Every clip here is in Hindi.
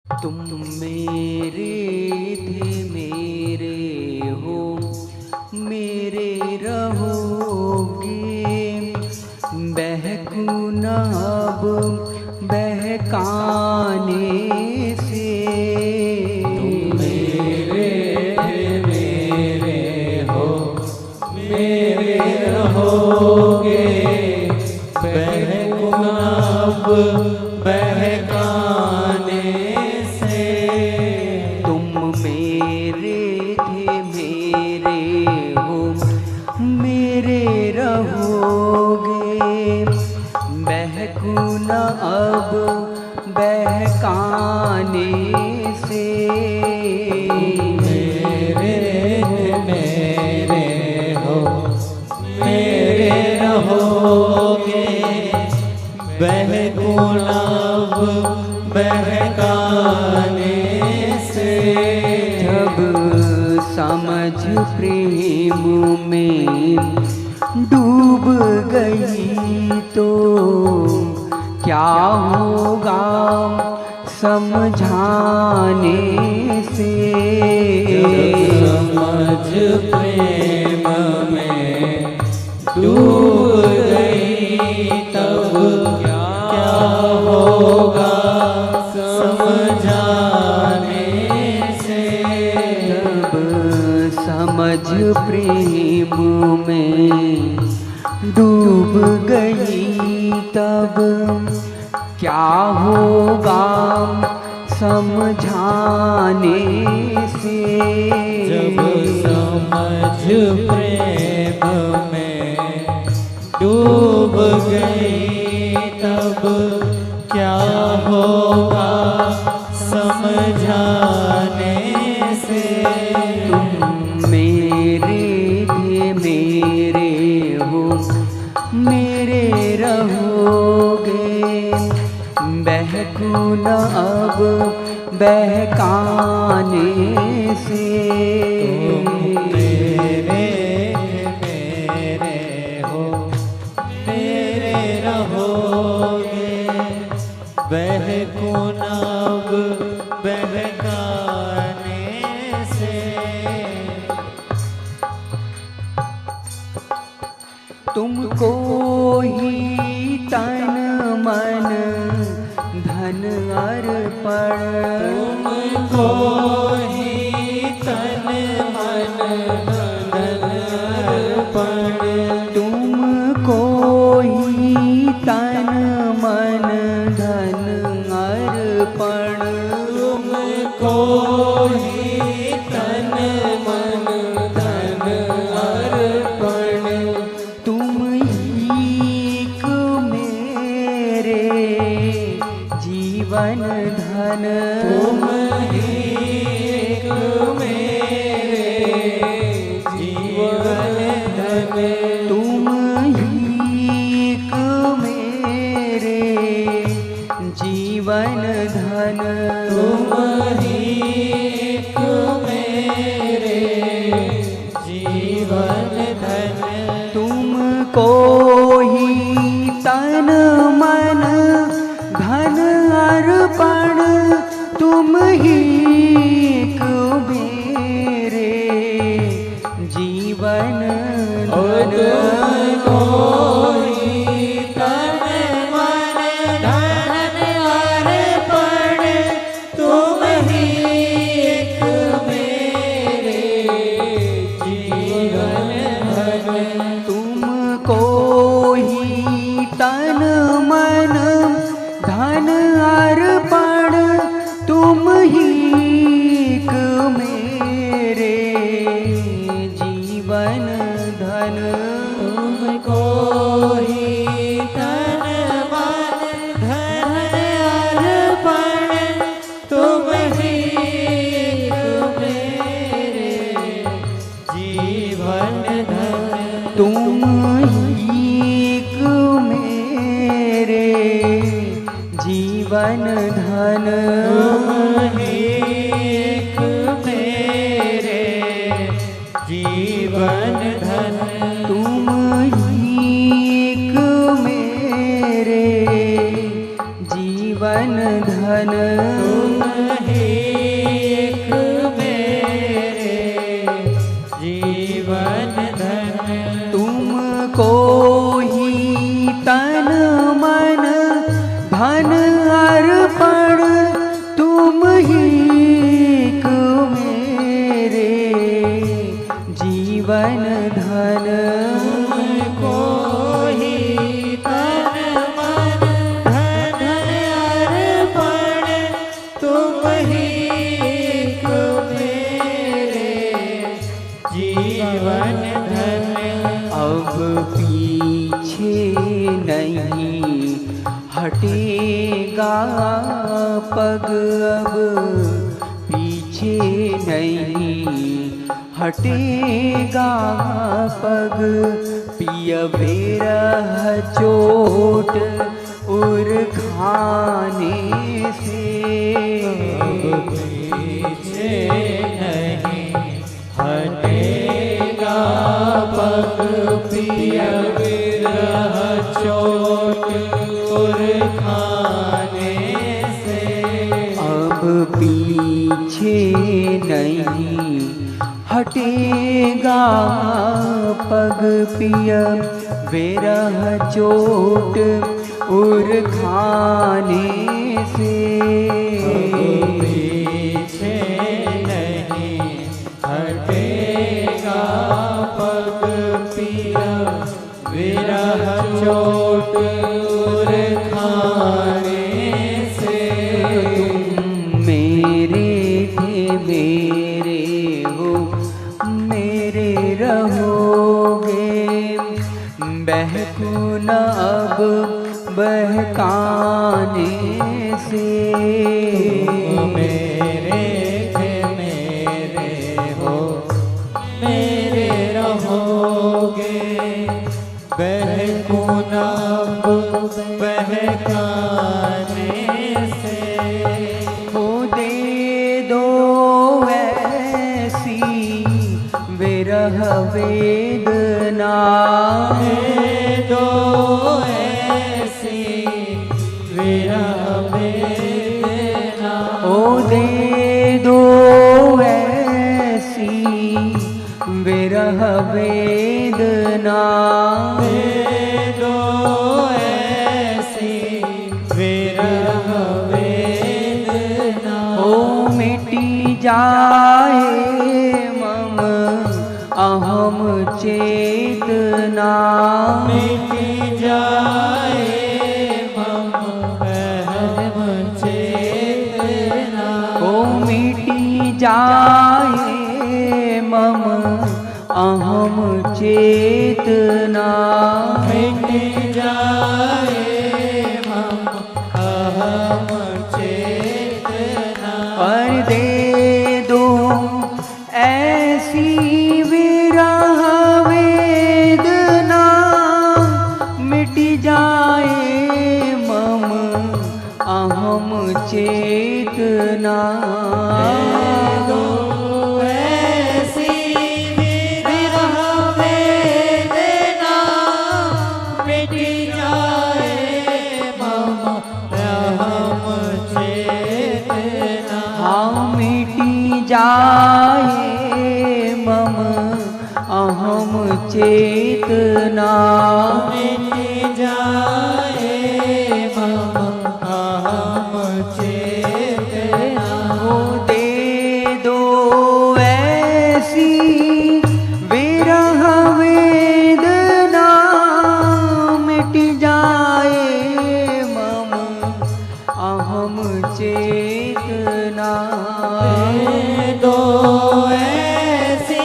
तुम मेरे थे मेरे हो, मेरे रहोगे। बहकू न अब बहकाने से। तुम मेरे थे मेरे हो, मेरे रहोगे। बहकू न अब बहकाने से। तुम मेरे थे मेरे हो, मेरे रहोगे। बहकू न अब बहकाने से। मेरे मेरे हो, मेरे रहोगे। बहकू न अब बहकाने से। जब समझ प्रेम में डूब गई तो क्या होगा समझाने से। समझ प्रेम में डूब गई तब क्या होगा समझाने से। जब समझ प्रेम में डूब गई तब क्या होगा समझाने से। जब समझ प्रेम में डूब गई तब क्या होगा समझाने से। तुम मेरे थे मेरे हो, मेरे रहोगे। बहकू न अब बहकाने से। मेरे मेरे हो, मेरे रहोगे। बहकू न अब बहकाने से। तुमको ही तन मन धन अर्पण। तुमको ही तन मन धन अर्पण। तुमको ही तन मन धन अर्पण। तुमको ही तन मन धन अर्पण। तुम ही को मेरे जीवन धन। तुम ही मेरे जीवन धन। तुम ही को मेरे जीवन धन। तुम ही मेरे जीवन धन। तुमको ही तन मन धन अर्पण। तुम ही को मेरे जीवन धन। तुमको ही तन मन धन अर्पण। तुम ही मेरे जीवन धन। तुमको ही तन मन धन अर्पण। तुम ही ही एक मेरे जीवन धन। अब पीछे नहीं हटेगा पग, अब पीछे नहीं हटेगा पग। पिय विरह चोट उर खाने से, पीछे नहीं हटेगा पग। पिय विरह चोट उर खाने से। अब पीछे नहीं हटेगा पग। पिय विरह चोट उर खाने से। पीछे नहीं हटेगा पग। पिय विरह चोट उर खाने से। तुम मेरे थे मेरे हो मेरे रहोगे, बहकू न अब बहकाने से। मेरे थे मेरे हो मेरे रहोगे, बहकू न अब बहकाने से। वो दे दो ऐसी विरह वेदना, दो ऐसी विरह वेदना। ओ दे दो ऐसी विरह वेदना। दो ऐसी विरह वेदना। ओ मिटी जाए मम अहम चेतना, मिटी जाए मम अहम चेतना। ओ मिटी जाए मम अहम चेतना। मिट जाए मम अहम चेतना। पर दे दो ऐसी विरह वेदना, मिट जाए मम अहम चेतना। दो ऐसी विरह वेदना, मिट जाए मम अहम चेतना। हाँ मिटी जाए मम अहम चेतना। मिट जाए मम अहम चेतना। वो दे दो ऐसी विरह वेदना, मिट जाए मम अहम चेतना। दो ऐसी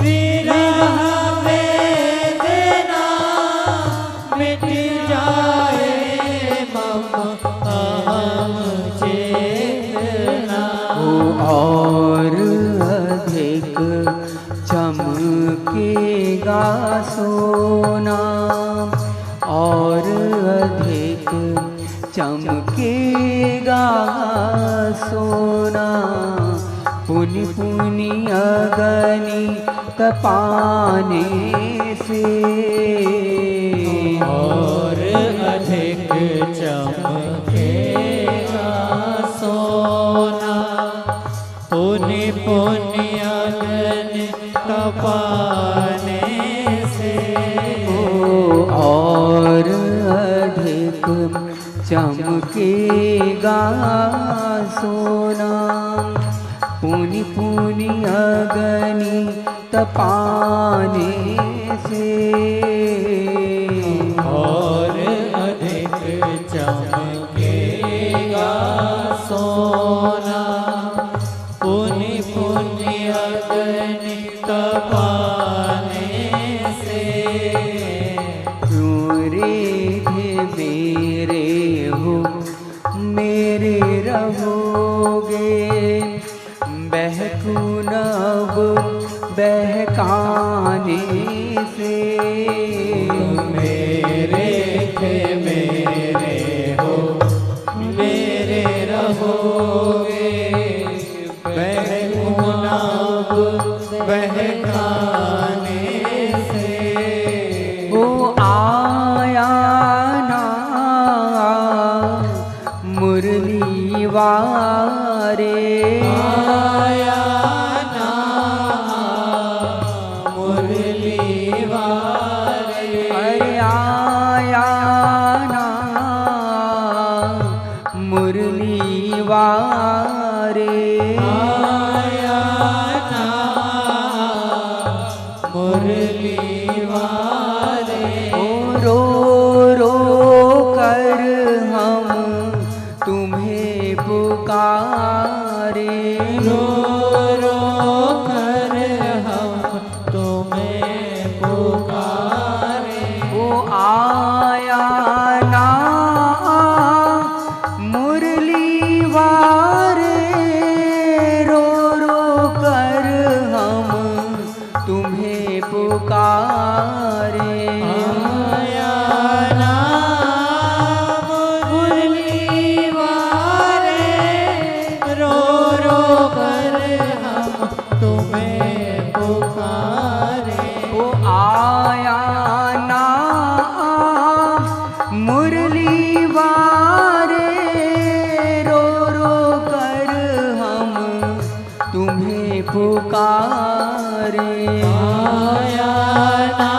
विरह वेदना, मिट जाए मम अहम चेतना। और अधिक चमकेगा सोना, और अधिक चमकेगा सोना। पुनि पुनि अगनी तपाने से, और अधिक चमकेगा सोना। पुनि पुनि अगन तपाने से। और अधिक चमकेगा सोना। पुनि पुनि अगनी तपाने से। और अधिक चमकेगा सोना। बहकू नभ बहकाने से। मेरे थे मेरे हो मेरे रहोगे, बहकू नभ बहकाने से। ओ आया ना मुरली वारे, आया ना मुरली वारे, अरे आया ना मुरली वारे। आया ना मुरली वारे। ओ रो रो कर हम तुम्हें पुकारे, रो रो कर हम तुम्हें पुकारे। ओ आया ना मुरली वारे, रो रो कर हम तुम्हें पुकारे। आया ना मुरली वारे, रो रो कर हम तुम्हें पुकारे। ओ आया ना मुरली वारे, रो रो कर हम तुम्हें पुकारे। आया ना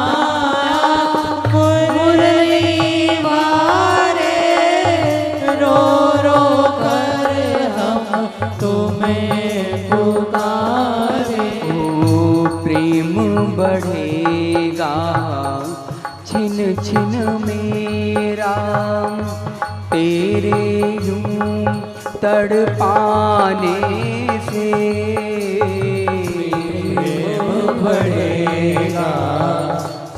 मुरली वारे, रो रो कर हम तुम्हें पुकारे। ओ प्रेम बढ़ेगा छिन छिन मेरा, तेरे यूं तड़पाने से। प्रेम बढ़ेगा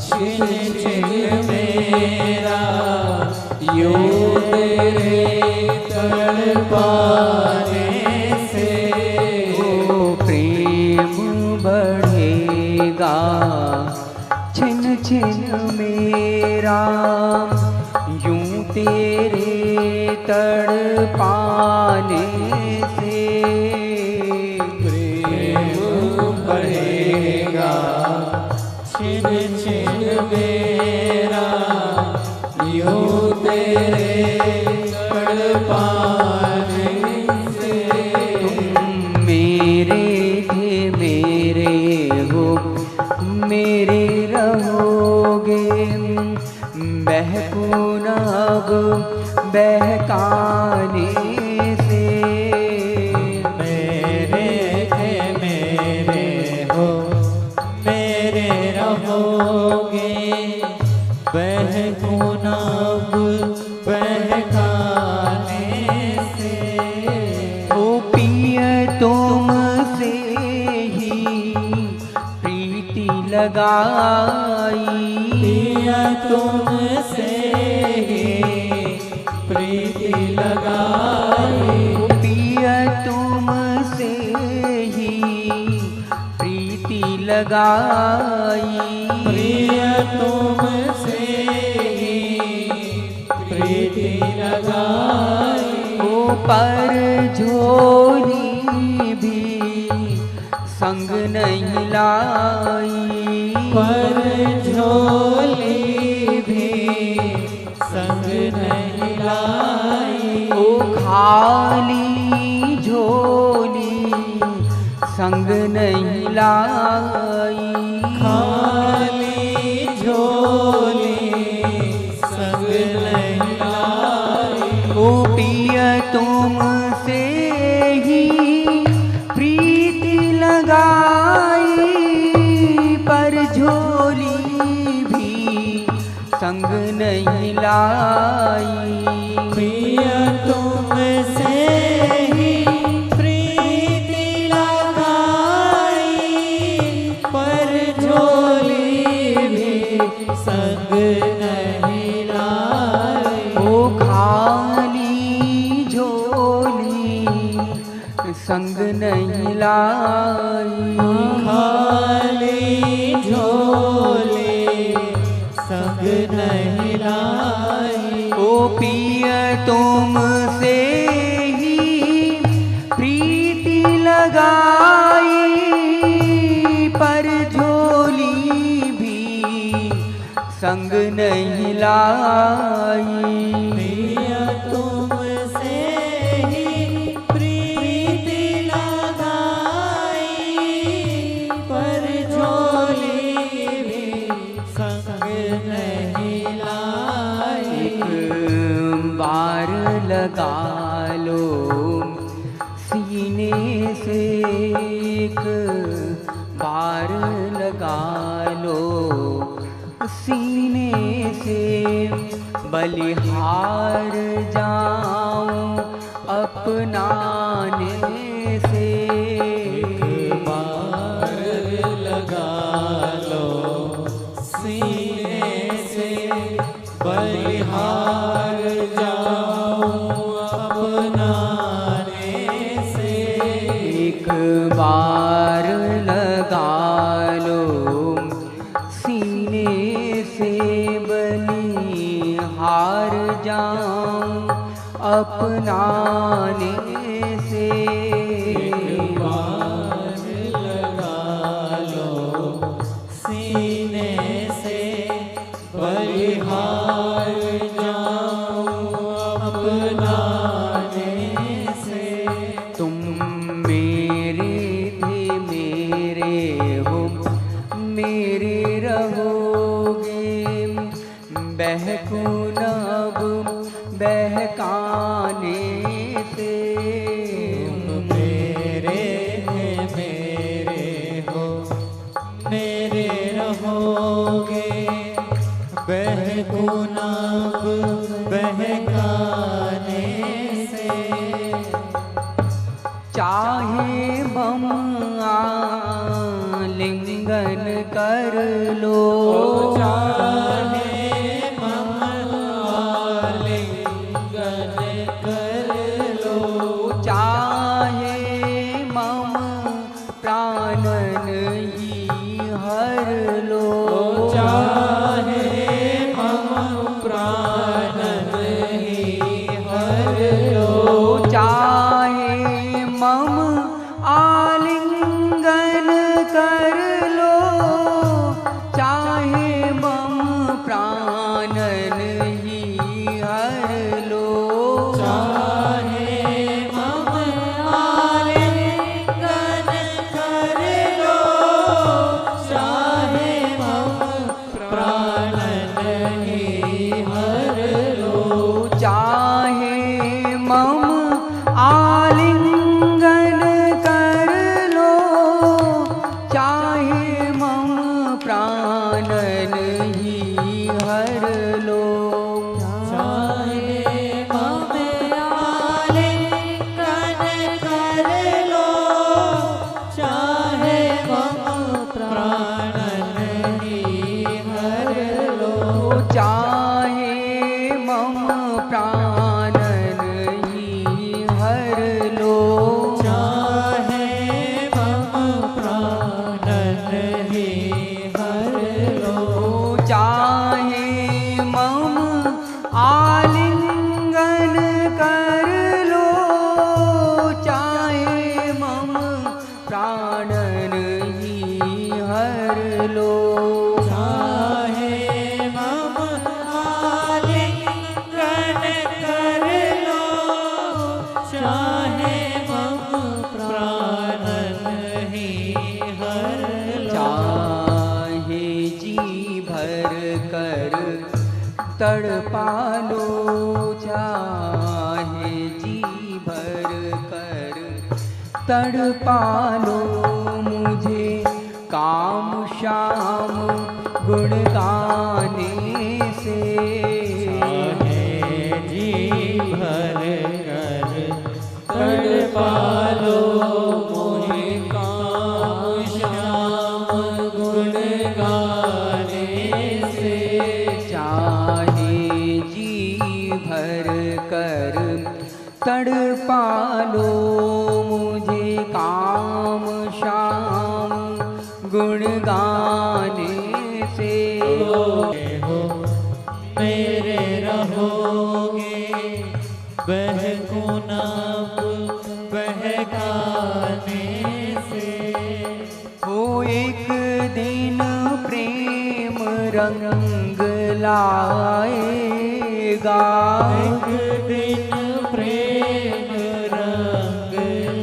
छिन छिन मेरा, यूं तेरे तड़पाने से। ओ प्रेम बढ़ेगा छिन छिन मेरा, यूं तेरे तड़पाने से। प्रेम बढ़ेगा छिन छिन मेरा, यूं तेरे तड़पाने से। तुम मेरे थे मेरे हो मेरे रहोगे, बहकू नभ बहकाने से। मेरे थे मेरे हो मेरे रहोगे, बहकू नभ बहकाने से। ओ पिय तुमसे ही प्रीति लगाई, पिया तुमसे ही प्रीति लगाई। पिय तुमसे ही प्रीति लगाई। प्रिय तुमसे ही प्रीति लगाई। ओ पर झोली भी संग नहीं लाई, पर झोली भी संग नहीं लाई। ओ खाली झोली संग नहीं लाई। खाली झोली संग नहीं लाई। ओ पिय तुमसे ही प्रीति लगाई, पर झोली भी संग नहीं लाई। प्रिय तुमसे ही प्रीति लगाई, पर झोली भी संग नहीं लाई। ओ खाली झोली संग नहीं लाई। खाली झोले संग नहीं लाई। ओ पिय तुमसे ही प्रीति लगाई, पर झोली भी संग नहीं लाई। पिया तुमसे ही प्रीति लगाई, पर झोली भी संग नहीं लाई। एक बार लगा लो सीने से, एक बार लगा लो सीने से, बलिहार जाऊं अपनाने से। बार लगा लो सीने से, बलिहार जाऊं अपनाने से। एक बार लगा लो सीने से, बलिहार जाऊं अपनाने से। बार लगा लो सीने से, बलिहार जाऊं अपनाने से। तुम मेरे थे मेरे हो, मेरे रहोगे, बहकूं अब बहकाने से। मेरे थे मेरे हो, मेरे रहोगे, बहकुनाब बहकाने से। चाहे बम आलिंगन कर लो, चाहे मम आलिंगन कर लो। चाहे मम प्राणन ही हर लो, चाहे मम प्राणन ही हर लो। चाहे मम आलिंगन कर लो, चाहे मम प्राणन ही हर लो। चाहे मम आलिंगन कर लो, चाहे मम प्राणन ही हर लो। चाहे मम आलिंगन कर लो, चाहे मम प्राणन ही हर लो। चाहे मम आलिंगन कर लो, चाहे मम प्राणन ही हर लो। चाहे मम प्राणन ही हर लो। चाहे मम प्राणन ही हर लो। चाहे मम आलिंगन कर लो, चाहे मम प्राणन ही हर लो। चाहे मम आलिंगन कर लो, चाहे मम प्राणन ही हर लो। चाहे जी भर कर तड़पा लो, चाहे जी भर कर तड़पा लो मुझे, काम शाम गुण गाने से। चाहे जी भर कर तड़पा लो मोहे, काम श्याम गुण गाने से। चाहे जी भर कर तड़पा लो मुझे, लाएगा। एक दिन प्रेम रंग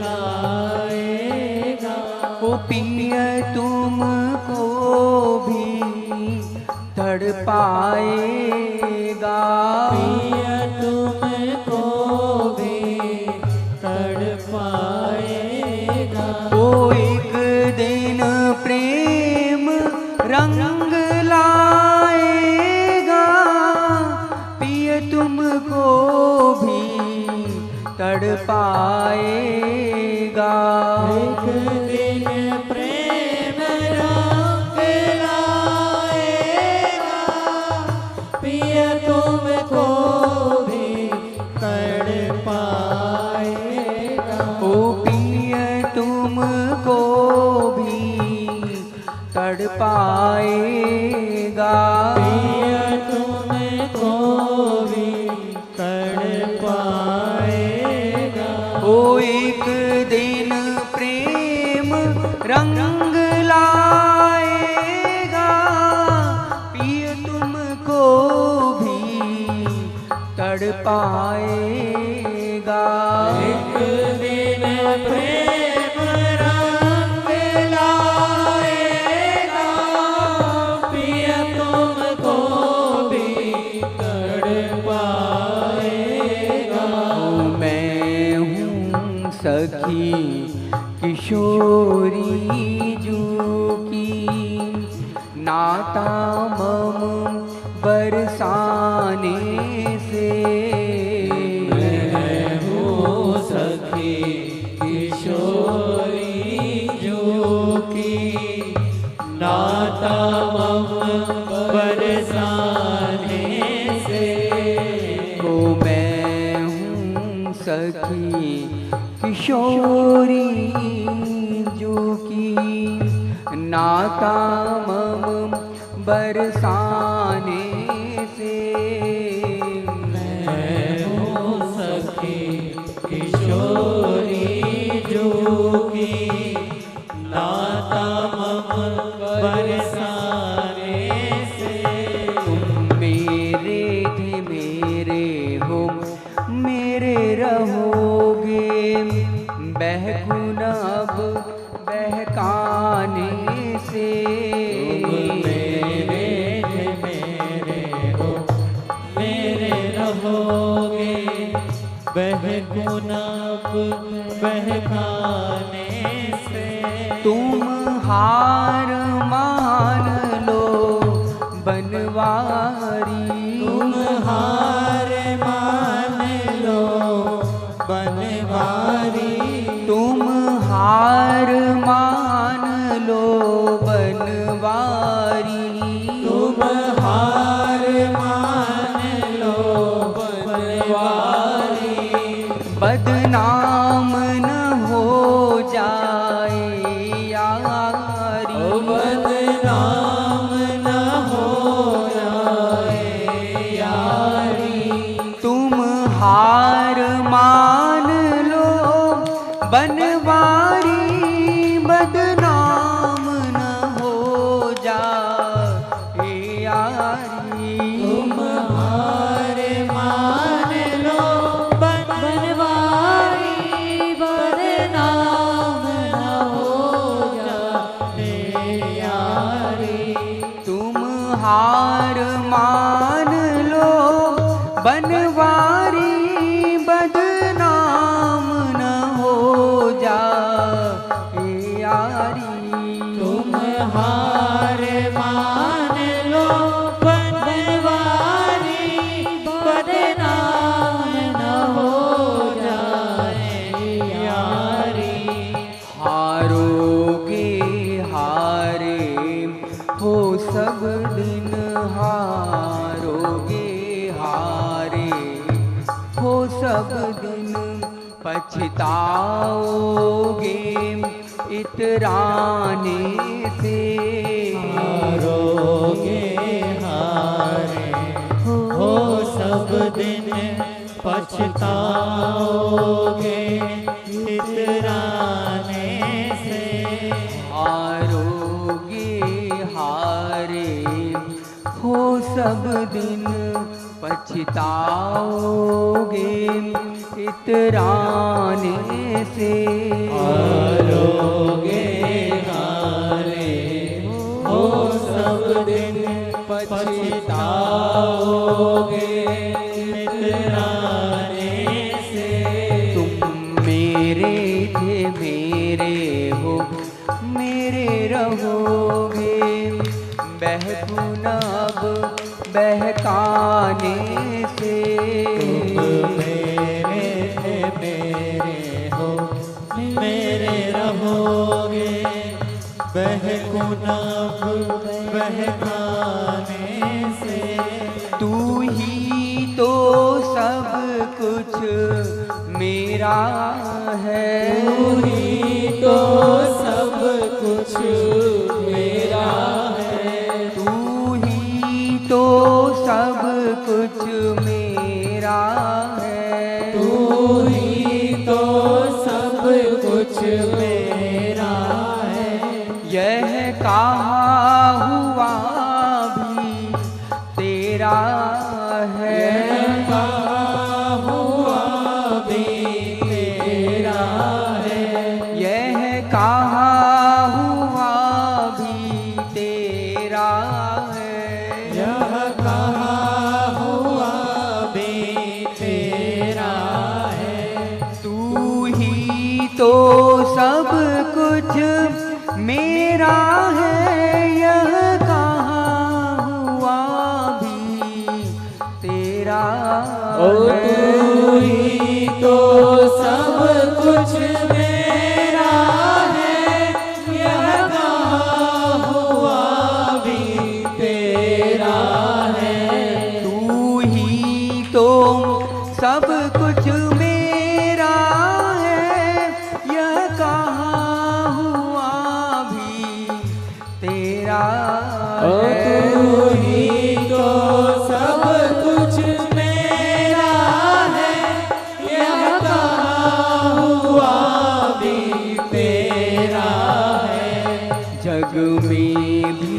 लाएगा। ओ पिय तुमको भी तड़पाएगा। पिया तुमको भी तड़पाएगा। ओ एक दिन प्रेम रंग लाएगा। पिय तुमको भी तड़पाएगा। एक दिन प्रेम रंग लाएगा। पिया तुमको भी तड़पाएगा। ओ पिय तुमको भी तड़पाएगा। पिया तुमको भी तड़पाएगा। ओ एक दिन प्रेम रंग लाएगा। पिय तुमको भी तड़पाएगा। एक दिन प्रेम रंग लाएगा। पिया तुमको भी तड़पाएगा। मैं हूँ सखी किशोरी जू की, नाता मम बरसाने से। मैं हूँ सखी किशोरी जो की, नाता मम बरसाने से। को मैं हूँ सखी किशोरी जो की, नाता मम बरसाने से। मैं हूँ सखी किशोरी जो की, नाता मम बरसाने से। तुम मेरे थे मेरे हो मेरे रहोगे। बहकुन अब बहकाने से। मेरे थे मेरे हो मेरे रहोगे। बहकुनब बहकाने से। तुम हार मान लो बनवारी। तुम हार मान लो बनवारी। तुम हार मान लो बनवारी। तुम हार मान लो बनवारी। बदनाम न हो जाए यारी। बदनाम न हो जाए यारी। तुम हार मान लो बनवारी। बदनाम न हो जाए यारी। तुम हार मान लो बनवारी। बदनाम न हो जाए यारी। तुम हार मान लो बनवारी। बदनाम न हो जाए यारी। तुम हार मान लो बनवारी। बदनाम न हो जाए यारी। हारोगे हारे हो सब दिन। हारोगे हारे हो सब दिन। पछताओगे इतराने से। हारोगे हारे हो सब दिन। पछताओगे इतराने से। हारोगे हारे हो सब सब दिन पछताओगे इतराने से। हारोगे हारे हो सब दिन पछताओगे इतराने से। तुम मेरे थे मेरे हो मेरे रहोगे, बहकुन अब बहकाने से। तुम मेरे थे मेरे हो मेरे रहोगे, बहकुन अब बहकाने से। तू ही तो सब कुछ मेरा है, तू ही तो सब कुछ मेरा है। तू ही तो सब कुछ मेरा है। तू ही तो सब कुछ मेरा है। यह कहा हुआ भी तेरा है, यह कहा हुआ भी तेरा है। यह कहा हुआ भी तेरा है। यह कहा हुआ भी तेरा है। तू ही तो सब कुछ मेरा है, यह कहा हुआ भी तेरा ओ है। तू ही तो सब कुछ मेरा है, यह कहा हुआ भी तेरा है। तू ही तो सब कुछ मेरा है, यह कहा हुआ भी तेरा ओ है। तू ही तो सब कुछ मेरा है, यह कहा हुआ भी तेरा है। जग में भी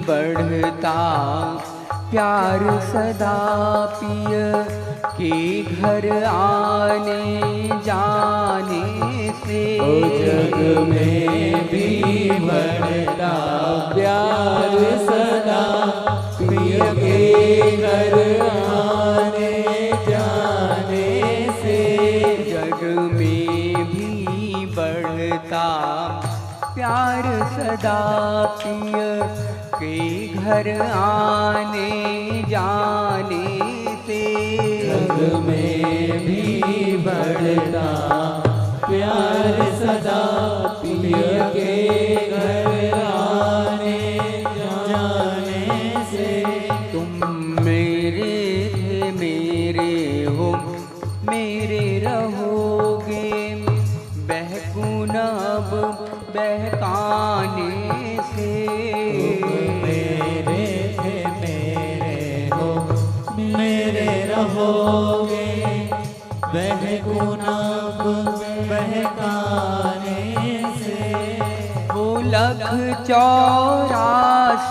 बढ़ता प्यार सदा पिय के घर आने जाने से। ओ जग में भी बढ़ता प्यार सदा प्रिय के घर आने जाने से। जग में भी बढ़ता प्यार सदा पिय के घर आने जाने से। जग में भी बढ़ता प्यार सदा प्रिय के घर आने जाने से। तुम मेरे थे मेरे हो मेरे रहोगे, बहकुन अब बहकाने से। मेरे थे मेरे हो मेरे रहोगे, बहकुन अब बहकाने से। वो लख 84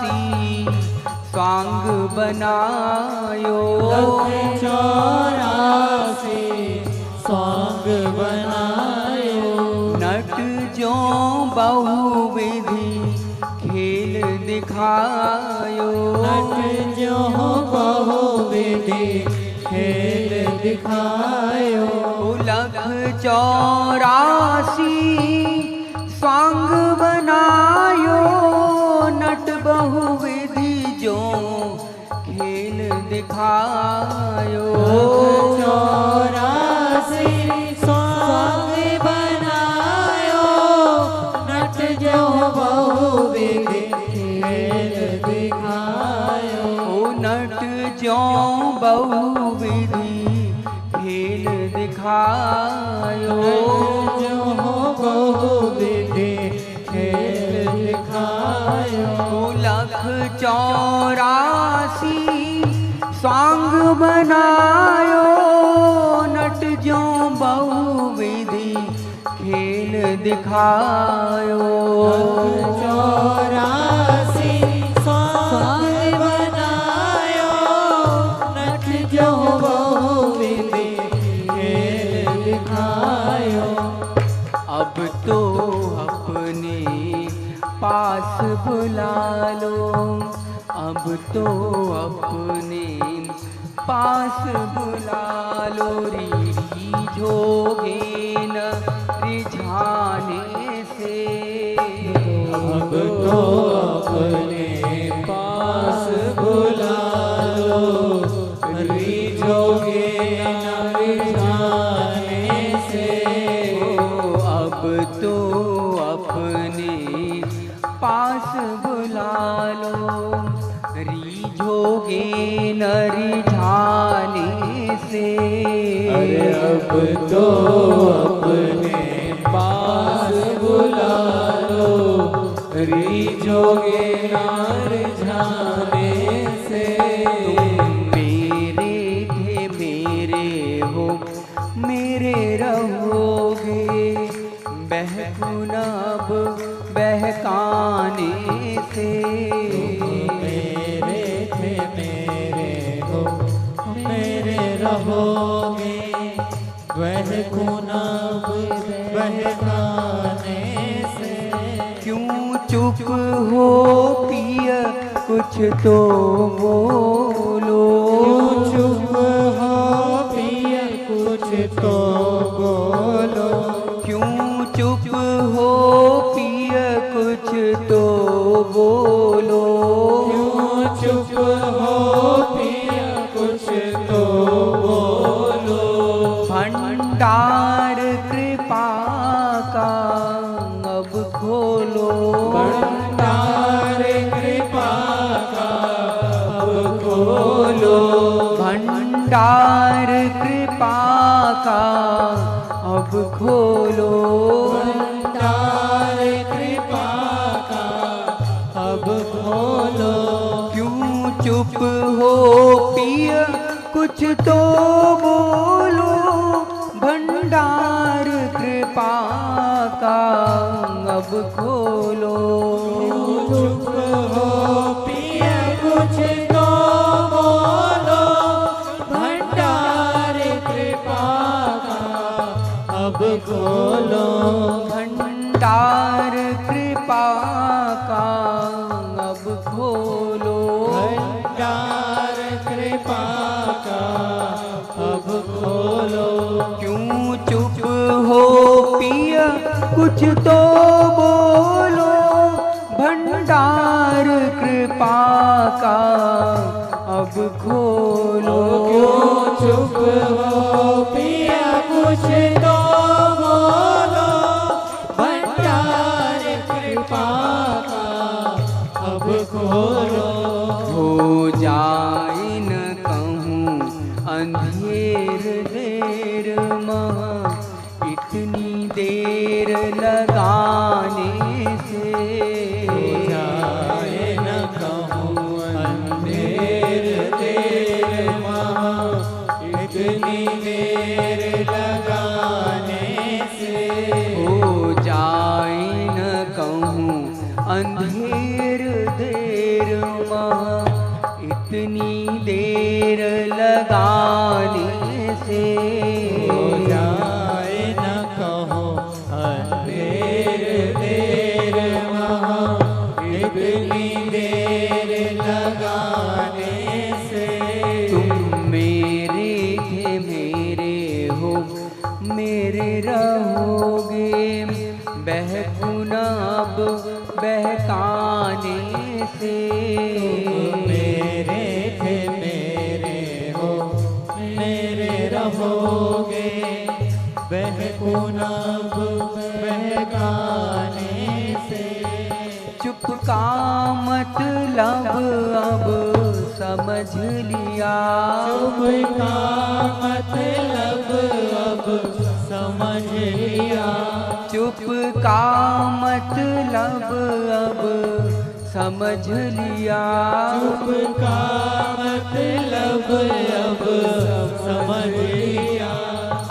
स्वांग बनायो, लख 84 स्वांग बनायो। नट जो बहुविधि खेल दिखायो। नट जो बहुविधि खेल दिखायो। लख 84 स्वांग बनायो, नट बहुविधि जो खेल दिखायो। 84 स्वांग बनायो, नट जो बहुविधि खेल दिखायो। ओ नट जो बहुविधि खेल दिखायो। जो बहुविधि खेल दिखायो। ओ लख 84 स्वांग बनायो, नट जो बहुविधि खेल दिखायो। 84 स्वांग बनायो, तो अपने पास बुला लो, अब तो अपने पास बुला लो, रिझोगे न रिझाने से। अब तो अपने पास बुला लो, रिझोगे न रिझाने से। अब तो अपने पास बुला लो, रिझोगे न रिझाने से। अरे अब तो अपने पास बुला लो, रिझोगे न रिझाने से। मेरे थे मेरे हो मेरे रहोगे, बहकुन अब बहकाने से। मेरे थे मेरे हो मेरे रहोगे, वह गुनाब बहकाने से। क्यों चुप हो पिया कुछ तो बोलो, क्यों चुप हो पिया कुछ तो बोलो। क्यों चुप हो पिया कुछ तो बोलो। क्यों चुप हो पिया कुछ तो बोलो। भंडार कृपा का अब खोलो, भंडार कृपा का अब खोलो। भंडार कृपा का अब खोलो। भंडार कृपा का अब खोलो। क्यों चुप हो पिया कुछ तो बोलो, भंडार कृपा का अब खोलो। चुप हो पिया कुछ तो बोलो, भंडार कृपा का अब खोलो। भंडार कृपा का अब खोलो। भंडार कृपा का अब खोलो। क्यों चुप हो पिया कुछ तो बोलो, भंडार कृपा का अब खोलो। क्यों चुप हो पिया कुछ तो बोलो, भंडार कृपा का अब खोलो। हो जाए न कहूँ अंधेर देर महा, इतनी देर लगाने से। जाए न कहूँ अंधेर देर महा, इतनी देर लगाने से। हो जाए न कहूँ अंधेर देर महा, इतनी देर लगाने से। हो जाए न कहो अंधेर देर महा, इतनी देर लगाने से। तुम मेरे थे मेरे हो मेरे रहोगे, बहकुन अब बहकाने से। मेरे थे मेरे हो मेरे रहोगे, बहकुन अब बहकाने से। चुप का मतलब अब समझ लिया, चुप का मतलब अब समझ लिया। चुप का मतलब अब समझ लिया। चुप का मतलब अब समझ लिया।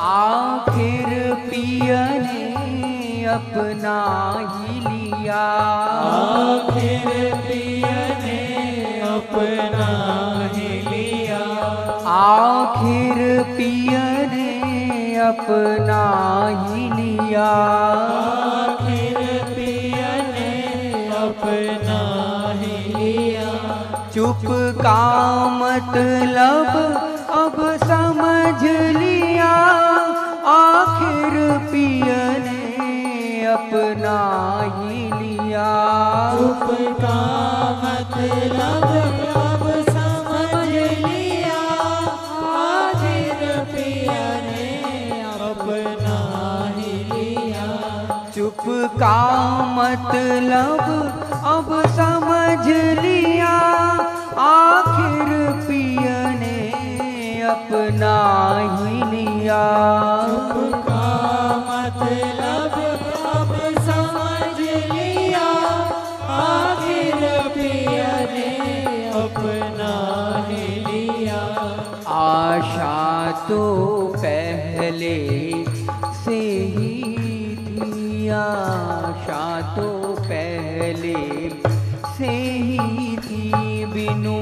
आखिर पिया ने अपना ही लिया, आखिर पिया ने अपना ही लिया। आखिर पिया ने अपना ही लिया। आखिर पिया ने अपना ही लिया। चुप का मतलब अब समझ लिया, आखिर पिया ने अपना ही लिया। चुप का मतलब अब समझ लिया, आखिर पिया ने अपना ही लिया। चुप का मतलब अब समझ लिया, आखिर पिया ने अपना ही लिया। चुप का मतलब अब समझ लिया, आखिर पिया ने अपना ही लिया। आशा तो पहले से ही थी, आशा तो पहले से ही थी, बिनु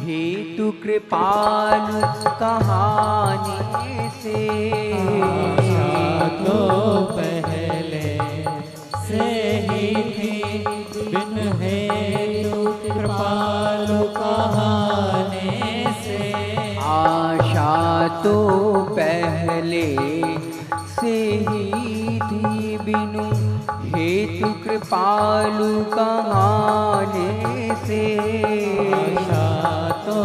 हेतु कृपालु कहानी से। आशा तो पहले से ही थी, बिन हेतु कृपालु कहाने से। आशा तो पहले से ही थी, बिनु हेतु कृपालु कहाने से। आशा तो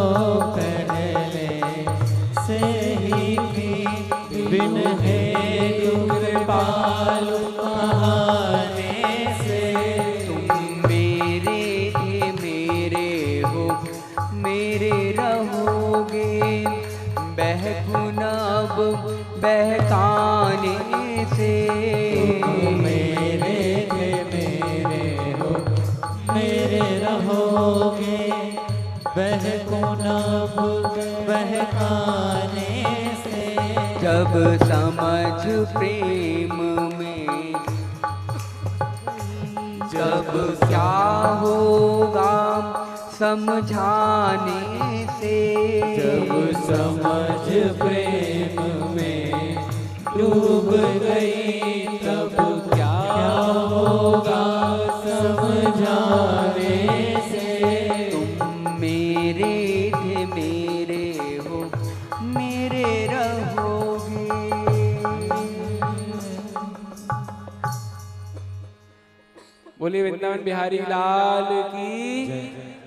पहले से ही थी, बिन हेतु कृपालु कहाने से। तुम मेरे थे मेरे हो मेरे रहोगे, बहकुन अब बहकाने से। मेरे थे मेरे हो मेरे रहोगे, बहकुन अब बहकाने से। जब समझ प्रेम में जब क्या होगा समझाने से। जब समझ प्रेम में डूब गई, तब क्या होगा समझाने से। तुम मेरे थे मेरे हो मेरे रहोगे। बोलिए वृंदावन बिहारी लाल की।